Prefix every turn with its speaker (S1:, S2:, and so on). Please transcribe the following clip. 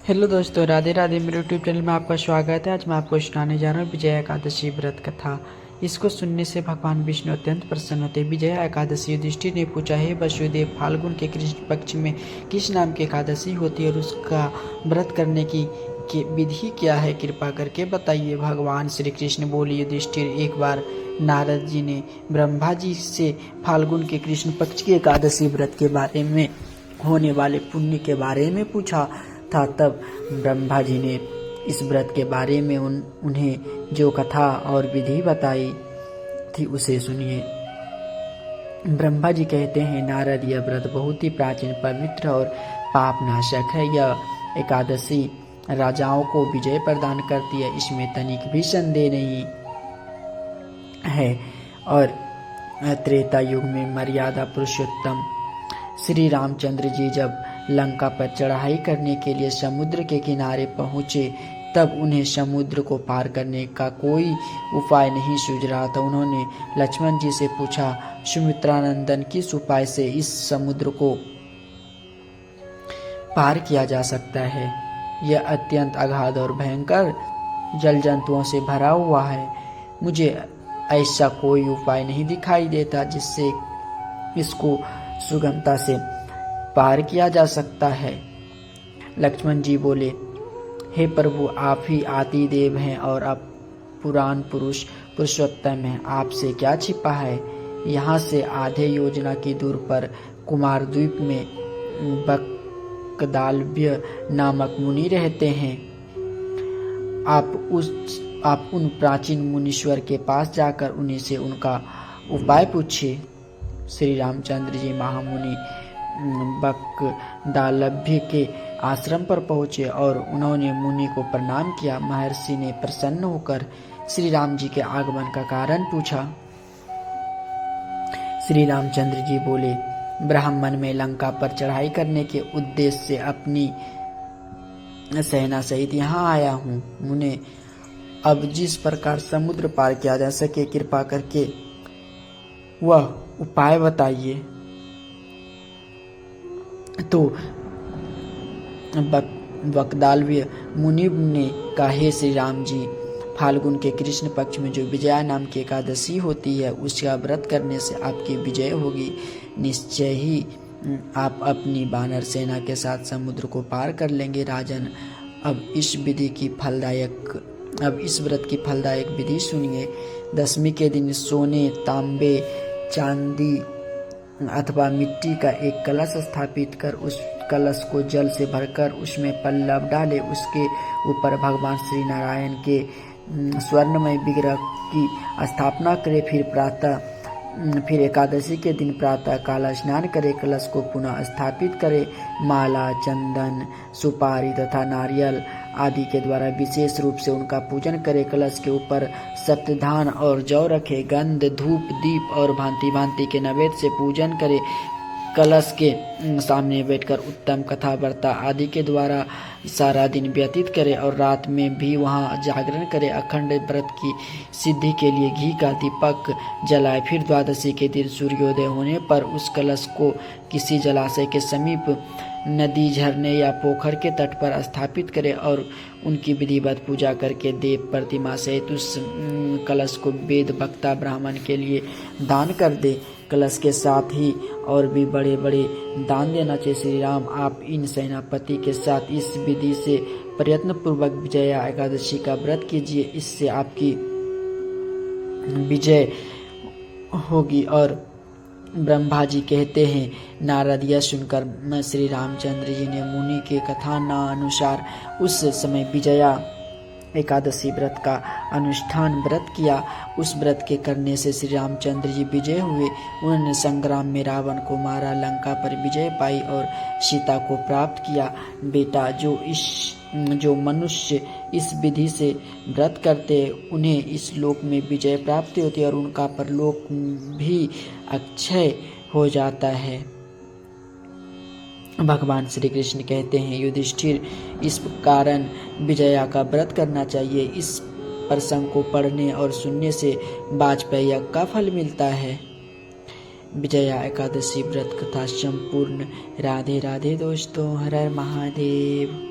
S1: Hello दोस्तों, राधे राधे। मेरे YouTube channel में आपका स्वागत है। आज मैं आपको सुनाने जा रहा हूँ विजया एकादशी व्रत कथा। इसको सुनने से भगवान विष्णु अत्यंत प्रसन्न होते। विजया एकादशी। युधिष्ठिर ने पूछा, हे वसुदेव, फाल्गुन के कृष्ण पक्ष में किस नाम की एकादशी होती है और उसका व्रत करने की विधि क्या है? कृपा करके बताइए। भगवान श्री कृष्ण बोले, युधिष्ठिर, एक बार नारद जी ने ब्रह्मा जी से फाल्गुन के कृष्ण पक्ष की एकादशी व्रत के बारे में होने वाले पुण्य के बारे में पूछा था। तब ब्रह्मा जी ने इस व्रत के बारे में उन्हें जो कथा और विधि बताई थी उसे सुनिए। ब्रह्मा जी कहते हैं, नारद, यह व्रत बहुत ही प्राचीन, पवित्र और पाप नाशक है। यह एकादशी राजाओं को विजय प्रदान करती है, इसमें तनिक भी संदेह नहीं है। और त्रेता युग में मर्यादा पुरुषोत्तम श्री रामचंद्र जी जब लंका पर चढ़ाई करने के लिए समुद्र के किनारे पहुंचे, तब उन्हें समुद्र को पार करने का कोई उपाय नहीं सूझ रहा था। उन्होंने लक्ष्मण जी से पूछा, सुमित्रानंदन, किस उपाय से इस समुद्र को पार किया जा सकता है? यह अत्यंत अगाध और भयंकर जल जंतुओं से भरा हुआ है। मुझे ऐसा कोई उपाय नहीं दिखाई देता जिससे इसको सुगमता से पार किया जा सकता है। लक्ष्मण जी बोले, हे प्रभु, आप ही आदि देव हैं और आप पुराण पुरुष पुरुषोत्तम हैं। आपसे क्या छिपा है? यहाँ से आधे योजना की दूर पर कुमार द्वीप में बकदालभ्य नामक मुनि रहते हैं। आप उन प्राचीन मुनीश्वर के पास जाकर उन्हीं से उनका उपाय पूछिए। श्री रामचंद्र जी महामुनि बकदालभ्य के आश्रम पर पहुंचे और उन्होंने मुनि को प्रणाम किया। महर्षि ने प्रसन्न होकर श्री राम जी के आगमन का कारण पूछा। श्री रामचंद्र जी बोले, ब्राह्मण में लंका पर चढ़ाई करने के उद्देश्य से अपनी सेना सहित यहाँ आया हूँ। मुने, अब जिस प्रकार समुद्र पार किया जा सके, कृपा करके वह उपाय बताइए। तो बकदालभ्य मुनि ने कहा, हे श्री राम जी, फाल्गुन के कृष्ण पक्ष में जो विजया नाम की एकादशी होती है, उसका व्रत करने से आपकी विजय होगी। निश्चय ही आप अपनी वानर सेना के साथ समुद्र को पार कर लेंगे। राजन, अब इस व्रत की फलदायक विधि सुनिए। दशमी के दिन सोने, तांबे, चांदी अथवा मिट्टी का एक कलश स्थापित कर उस कलश को जल से भरकर उसमें पल्लव डाले। उसके ऊपर भगवान श्री नारायण के स्वर्णमय विग्रह की स्थापना करे। फिर एकादशी के दिन प्रातः काल स्नान करे, कलश को पुनः स्थापित करे। माला, चंदन, सुपारी तथा नारियल आदि के द्वारा विशेष रूप से उनका पूजन करे। कलश के ऊपर सप्तधान और जौ रखे। गंध, धूप, दीप और भांति भांति के नैवेद्य से पूजन करे। कलश के सामने बैठकर उत्तम कथा वार्ता आदि के द्वारा सारा दिन व्यतीत करे और रात में भी वहाँ जागरण करे। अखंड व्रत की सिद्धि के लिए घी का दीपक जलाए। फिर द्वादशी के दिन सूर्योदय होने पर उस कलश को किसी जलाशय के समीप, नदी, झरने या पोखर के तट पर स्थापित करे और उनकी विधिवत पूजा करके देव प्रतिमा सहित उस कलश को वेद वक्ता ब्राह्मण के लिए दान कर दे। कलश के साथ ही और भी बड़े बड़े दान देना चाहिए। श्री राम, आप इन सेनापति के साथ इस विधि से प्रयत्न पूर्वक विजया एकादशी का व्रत कीजिए, इससे आपकी विजय होगी। और ब्रह्मा जी कहते हैं, नारद, यह सुनकर श्री रामचंद्र जी ने मुनि के कथनानुसार उस समय विजया एकादशी व्रत का अनुष्ठान व्रत किया। उस व्रत के करने से श्री रामचंद्र जी विजय हुए। उन्होंने संग्राम में रावण को मारा, लंका पर विजय पाई और सीता को प्राप्त किया। बेटा, जो मनुष्य इस विधि से व्रत करते उन्हें इस लोक में विजय प्राप्ति होती है और उनका परलोक भी अक्षय हो जाता है। भगवान श्री कृष्ण कहते हैं, युधिष्ठिर, इस कारण विजया का व्रत करना चाहिए। इस प्रसंग को पढ़ने और सुनने से वाजपेयी यज्ञ का फल मिलता है। विजया एकादशी व्रत कथा संपूर्ण। राधे राधे दोस्तों, हर हर महादेव।